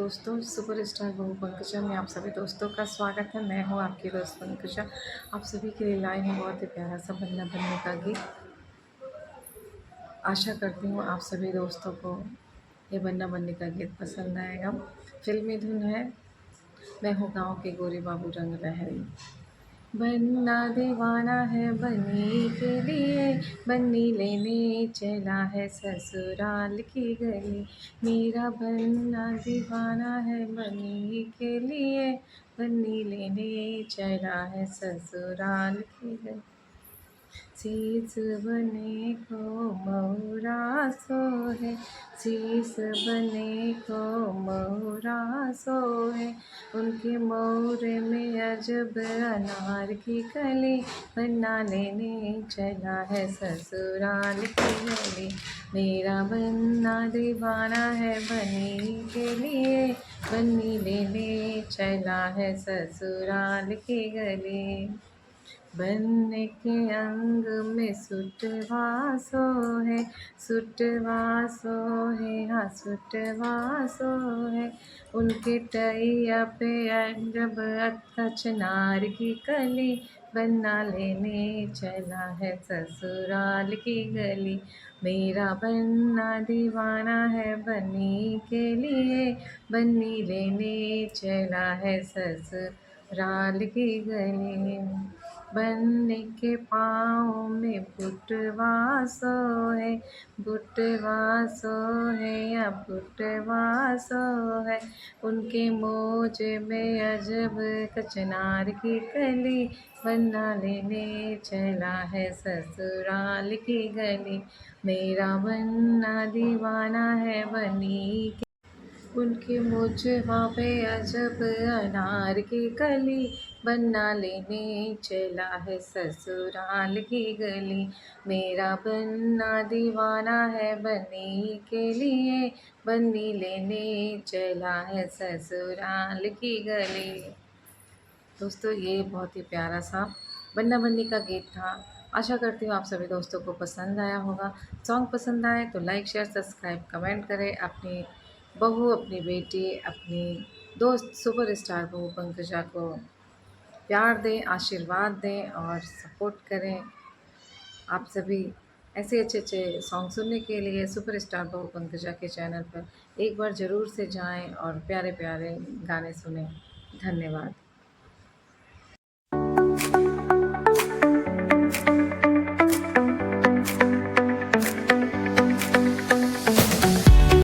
दोस्तों, सुपरस्टार बहू पंकजा में आप सभी दोस्तों का स्वागत है। मैं हूँ आपकी दोस्त पंकजा। आप सभी के लिए लाई हूँ बहुत ही प्यारा सा बन्ना बनने का गीत। आशा करती हूँ आप सभी दोस्तों को ये बन्ना बनने का गीत पसंद आएगा। फिल्मी धुन है, मैं हूँ गाँव के गोरे बाबू रंग लहरी। बन्ना दीवाना है बन्नी के लिए, बन्नी लेने चला है ससुराल की गली। मेरा बन्ना दीवाना है बन्नी के लिए, बन्नी लेने चला है ससुराल की गली। शीश बने को मोरा सोहे, शीश बने को मोरा सोहे। उनके मोरे में अजब अनार की कली, बन्ना लेने चला है ससुराल की गली। मेरा बन्ना दीवाना है बन्नी के लिए, बन्नी लेने चला है ससुराल की गली। बन्ने के अंग में सुटवा सोहे, सुटवा सोहे, हाँ सुटवा सोहे। उनके टैया पे अजब कचनार की कली, बन्ना लेने चला है ससुराल की गली। मेरा बन्ना दीवाना है बन्नी के लिए, बन्नी लेने चला है ससुराल की गली। बन्ने के पाँव में बुटवा सोहे, बुटवा सोहे, या बुटवा सोहे। उनके मोजे में अजब कचनार की कली, बन्ना लेने चला है ससुराल की गली। मेरा बन्ना दीवाना है बन्नी के, उनके मुझवा पे अजब अनार की कली, बन्ना लेने चला है ससुराल की गली। मेरा बन्ना दीवाना है बन्नी के लिए, बन्नी लेने चला है ससुराल की गली। दोस्तों, ये बहुत ही प्यारा सा बन्ना बन्नी का गीत था। आशा करती हूँ आप सभी दोस्तों को पसंद आया होगा। सॉन्ग पसंद आए तो लाइक शेयर सब्सक्राइब कमेंट करें। अपनी बहू, अपनी बेटी, अपनी दोस्त सुपरस्टार बहू पंकजा को प्यार दें, आशीर्वाद दें और सपोर्ट करें। आप सभी ऐसे अच्छे अच्छे सॉन्ग सुनने के लिए सुपरस्टार बहू पंकजा के चैनल पर एक बार ज़रूर से जाएं और प्यारे प्यारे गाने सुनें। धन्यवाद।